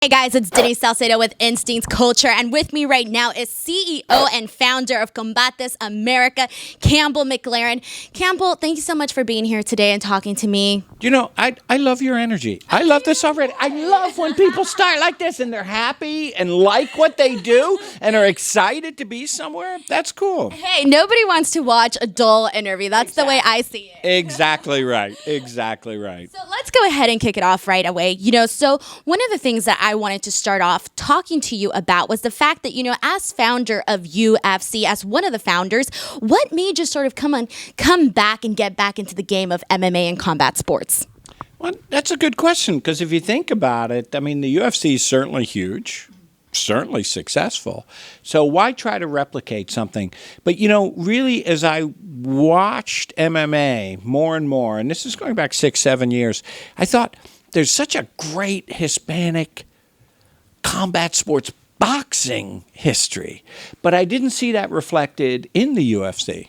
Hey guys, it's Denise Salcedo with Instincts Culture, and with me right now is CEO and founder of COMBATE America, Campbell McLaren. Campbell, thank you so much for being here today and talking to me. You know, I love your energy. I love this already. I love when people start like this and they're happy and like what they do and are excited to be somewhere. That's cool. Hey, nobody wants to watch a dull interview. That's the way I see it. Exactly right. Exactly right. So let's go ahead and kick it off right away. So one of the things that I wanted to start off talking to you about was the fact that, as founder of UFC, as one of the founders, what made you sort of come back and get back into the game of MMA and combat sports? Well, that's a good question because if you think about it, I mean, the UFC is certainly huge, certainly successful. So why try to replicate something? But, really, as I watched MMA more and more, and this is going back 6-7 years, I thought there's such a great Hispanic combat sports boxing history, but I didn't see that reflected in the UFC.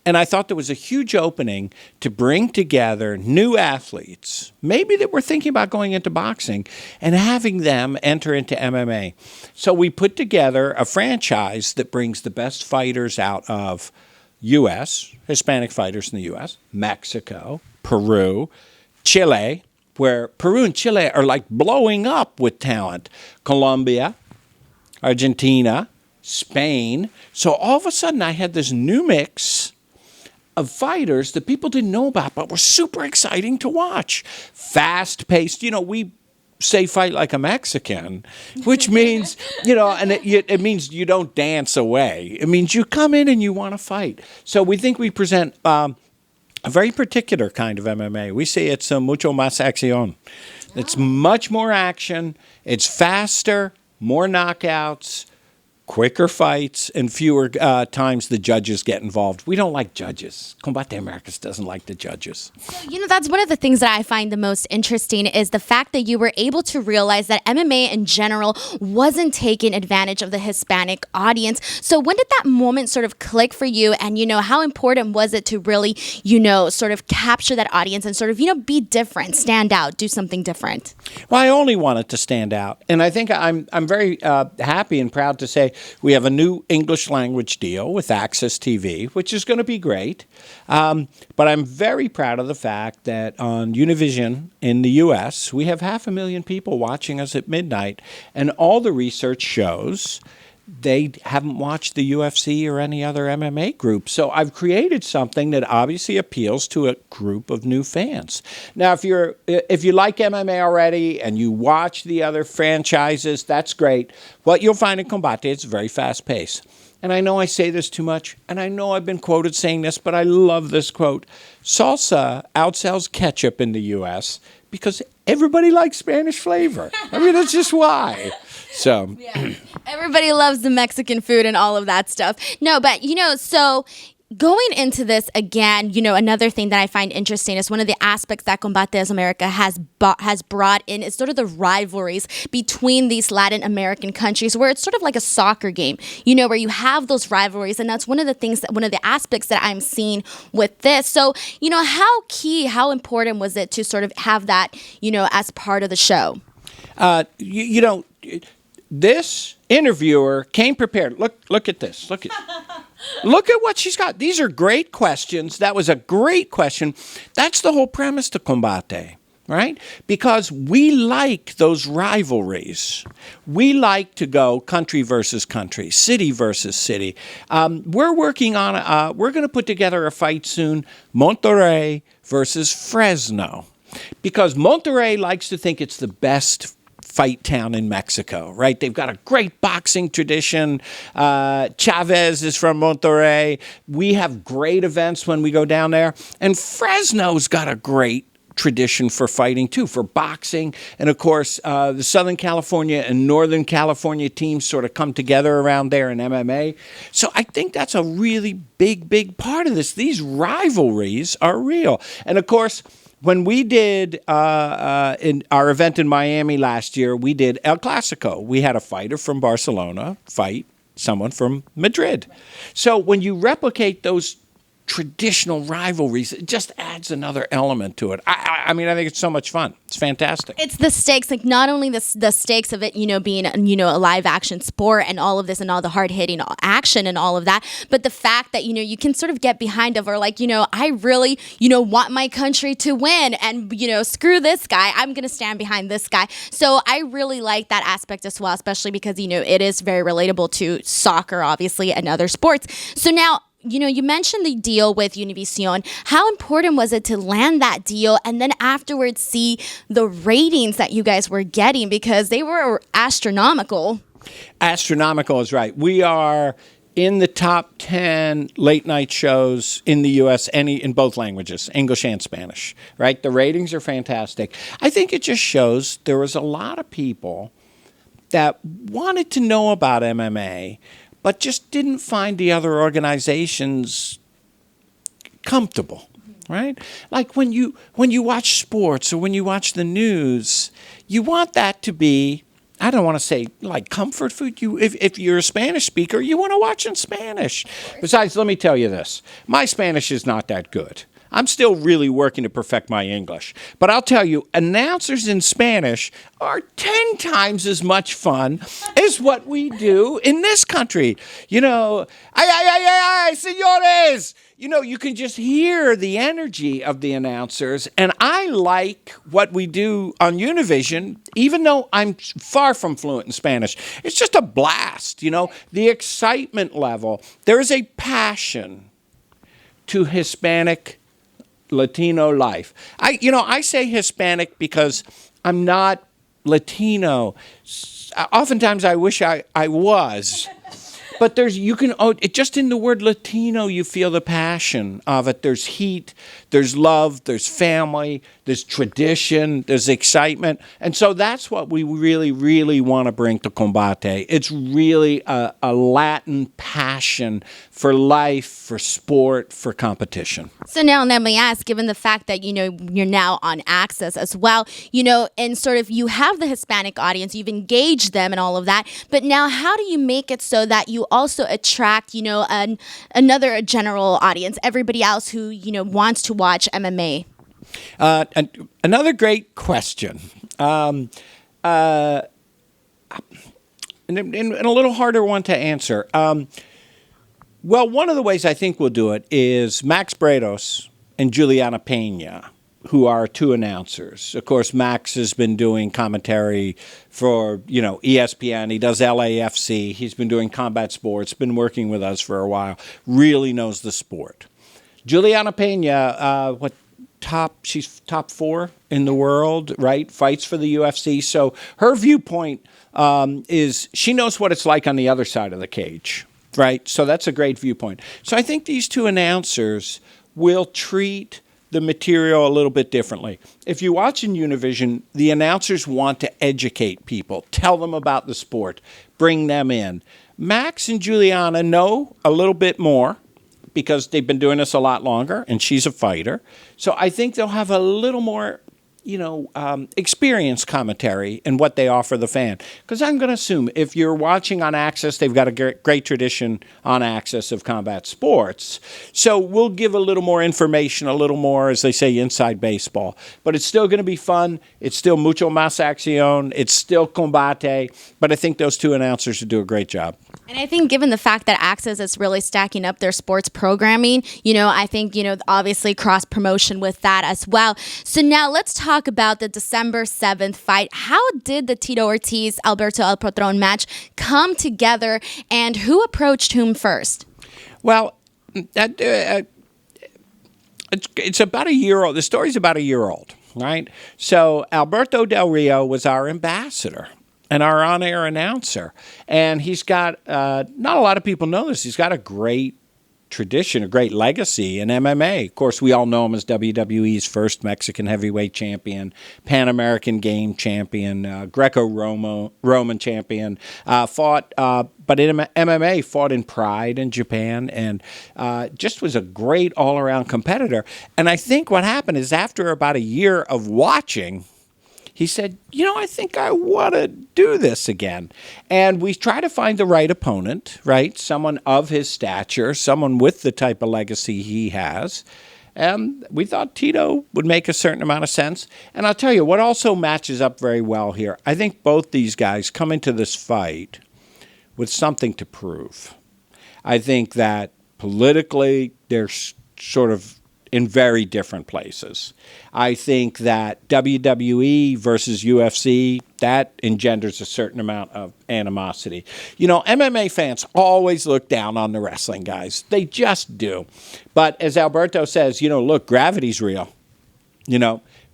And I thought there was a huge opening to bring together new athletes, maybe that were thinking about going into boxing, and having them enter into MMA. So we put together a franchise that brings the best fighters out of U.S., Hispanic fighters in the U.S., Mexico, Peru, Chile, where Peru and Chile are like blowing up with talent, Colombia, Argentina, Spain. So all of a sudden I had this new mix of fighters that people didn't know about, but were super exciting to watch. Fast-paced, we say fight like a Mexican, which means, and it means you don't dance away. It means you come in and you want to fight. So we think we present a very particular kind of MMA. We say it's mucho más acción. It's much more action. It's faster, more knockouts, quicker fights, and fewer times the judges get involved. We don't like judges. COMBATE Americas doesn't like the judges. So, that's one of the things that I find the most interesting is the fact that you were able to realize that MMA in general wasn't taking advantage of the Hispanic audience. So when did that moment sort of click for you? And, how important was it to really, sort of capture that audience and sort of, be different, stand out, do something different? Well, I only wanted to stand out. And I think I'm very happy and proud to say we have a new English language deal with Access TV, which is going to be great. But I'm very proud of the fact that on Univision in the U.S., we have 500,000 people watching us at midnight. And all the research shows they haven't watched the UFC or any other MMA group. So I've created something that obviously appeals to a group of new fans. Now, if you like MMA already and you watch the other franchises, that's great. What you'll find in COMBATE, it's very fast-paced. And I know I say this too much, and I know I've been quoted saying this, but I love this quote. Salsa outsells ketchup in the U.S. because everybody likes Spanish flavor. I mean, that's just why. So, yeah. Everybody loves the Mexican food and all of that stuff. No, but, so going into this again, another thing that I find interesting is one of the aspects that COMBATE America has brought in is sort of the rivalries between these Latin American countries where it's sort of like a soccer game, where you have those rivalries. And that's one of the aspects that I'm seeing with this. So, how important was it to sort of have that, as part of the show? This interviewer came prepared. Look at this. Look at what she's got. These are great questions. That was a great question. That's the whole premise to COMBATE, right? Because we like those rivalries. We like to go country versus country, city versus city. We're working on, we're going to put together a fight soon, Monterrey versus Fresno. Because Monterrey likes to think it's the best fight town in Mexico, right? They've got a great boxing tradition. Chavez is from Monterrey. We have great events when we go down there. And Fresno's got a great tradition for fighting too, for boxing. And of course, the Southern California and Northern California teams sort of come together around there in MMA. So I think that's a really big part of this. These rivalries are real. And of course, when we did in our event in Miami last year, we did El Clasico. We had a fighter from Barcelona fight someone from Madrid. So when you replicate those traditional rivalries. It just adds another element to it. I mean, I think it's so much fun. It's fantastic. It's the stakes, like not only the stakes of it, being, a live action sport and all of this and all the hard hitting action and all of that, but the fact that, you can sort of get behind of, or like, I really, want my country to win and, screw this guy. I'm going to stand behind this guy. So I really like that aspect as well, especially because, it is very relatable to soccer, obviously, and other sports. So now, you mentioned the deal with Univision. How important was it to land that deal and then afterwards see the ratings that you guys were getting, because they were astronomical? Astronomical is right. We are in the top 10 late night shows in the U.S. in both languages, English and Spanish, right? The ratings are fantastic. I think it just shows there was a lot of people that wanted to know about MMA, but just didn't find the other organizations comfortable, right? Like when you watch sports or when you watch the news, you want that to be, I don't want to say like comfort food. If you're a Spanish speaker, you want to watch in Spanish. Besides, let me tell you this. My Spanish is not that good. I'm still really working to perfect my English. But I'll tell you, announcers in Spanish are 10 times as much fun as what we do in this country. Ay, señores! You can just hear the energy of the announcers. And I like what we do on Univision, even though I'm far from fluent in Spanish. It's just a blast, the excitement level. There is a passion to Hispanic Latino life. I say Hispanic because I'm not Latino. Oftentimes I wish I was. But just in the word Latino, you feel the passion of it. There's heat, there's love, there's family, there's tradition, there's excitement. And so that's what we really, really want to bring to Combate. It's really a Latin passion for life, for sport, for competition. So now let me ask, given the fact that, you're now on Access as well, and sort of you have the Hispanic audience, you've engaged them and all of that, but now how do you make it so that you also attract, another general audience, everybody else who, wants to watch MMA? Another great question. And a little harder one to answer. Well, one of the ways I think we'll do it is Max Bredos and Juliana Pena, who are two announcers. Of course, Max has been doing commentary for, ESPN. He does LAFC. He's been doing combat sports, been working with us for a while, really knows the sport. Juliana Pena, she's top 4 in the world, right? Fights for the UFC. So her viewpoint is she knows what it's like on the other side of the cage, right? So that's a great viewpoint. So I think these two announcers will treat the material a little bit differently. If you watch in Univision, the announcers want to educate people, tell them about the sport, bring them in. Max and Juliana know a little bit more because they've been doing this a lot longer, and she's a fighter. So I think they'll have a little more, experience commentary in what they offer the fan. Because I'm going to assume if you're watching on Access, they've got a great tradition on Access of combat sports. So we'll give a little more information, a little more, as they say, inside baseball. But it's still going to be fun. It's still mucho más acción. It's still combate. But I think those two announcers will do a great job. And I think given the fact that Access is really stacking up their sports programming, I think, obviously cross promotion with that as well. So now let's talk about the December 7th fight. How did the Tito Ortiz, Alberto El Patron match come together, and who approached whom first? Well, it's about a year old. The story's about a year old, right? So Alberto Del Rio was our ambassador and our on-air announcer. And he's got, not a lot of people know this, he's got a great tradition, a great legacy in MMA. Of course, we all know him as WWE's first Mexican heavyweight champion, Pan-American game champion, Greco-Roman champion, but in MMA, fought in Pride in Japan, and just was a great all-around competitor. And I think what happened is after about a year of watching, he said, I think I want to do this again. And we try to find the right opponent, right? Someone of his stature, someone with the type of legacy he has. And we thought Tito would make a certain amount of sense. And I'll tell you, what also matches up very well here, I think both these guys come into this fight with something to prove. I think that politically, they're sort of in very different places. I think that WWE versus UFC, that engenders a certain amount of animosity. MMA fans always look down on the wrestling guys. They just do. But as Alberto says, look, gravity's real.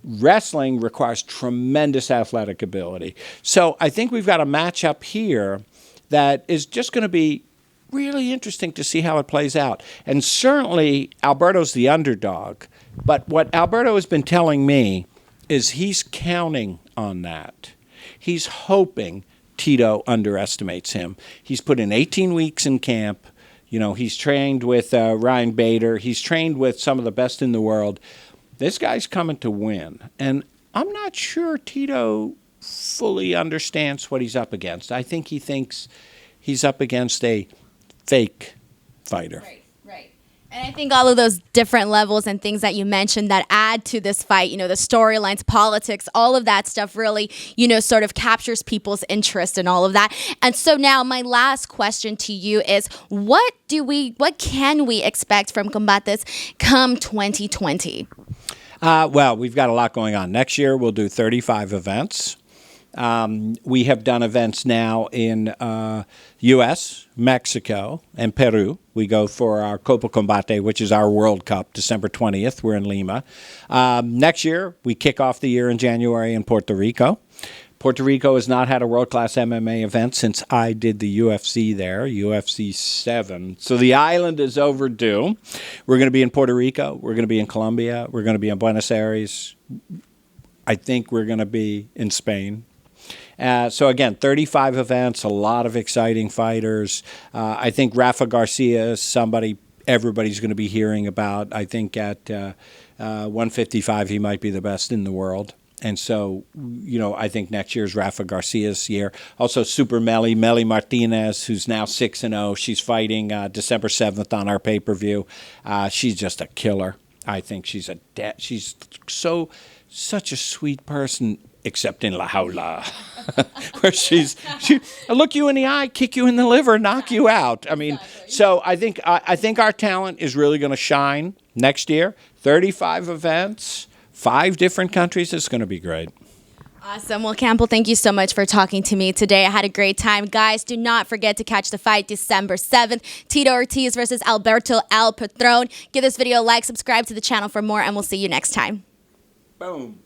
Wrestling requires tremendous athletic ability. So I think we've got a matchup here that is just going to be really interesting to see how it plays out. And certainly Alberto's the underdog. But what Alberto has been telling me is he's counting on that. He's hoping Tito underestimates him. He's put in 18 weeks in camp. He's trained with Ryan Bader. He's trained with some of the best in the world. This guy's coming to win. And I'm not sure Tito fully understands what he's up against. I think he thinks he's up against a fake fighter. Right. And I think all of those different levels and things that you mentioned that add to this fight, the storylines, politics, all of that stuff really, sort of captures people's interest and all of that. And so now my last question to you is, what can we expect from Combates come 2020? Well, we've got a lot going on. Next year, we'll do 35 events. We have done events now in U.S., Mexico, and Peru. We go for our Copa Combate, which is our World Cup, December 20th. We're in Lima. Next year, we kick off the year in January in Puerto Rico. Puerto Rico has not had a world-class MMA event since I did the UFC there, UFC 7. So the island is overdue. We're going to be in Puerto Rico. We're going to be in Colombia. We're going to be in Buenos Aires. I think we're going to be in Spain. So again, 35 events, a lot of exciting fighters. I think Rafa Garcia is somebody everybody's going to be hearing about. I think at 155 he might be the best in the world. And so, I think next year's Rafa Garcia's year. Also, Super Melly Martinez, who's now 6-0. She's fighting December 7th on our pay-per-view. She's just a killer. I think she's such a sweet person, except in La Jaula, where she'll look you in the eye, kick you in the liver, knock you out. I mean, so I think our talent is really going to shine next year. 35 events, 5 different countries. It's going to be great. Awesome. Well, Campbell, thank you so much for talking to me today. I had a great time. Guys, do not forget to catch the fight December 7th. Tito Ortiz versus Alberto El Patron. Give this video a like, subscribe to the channel for more, and we'll see you next time. Boom.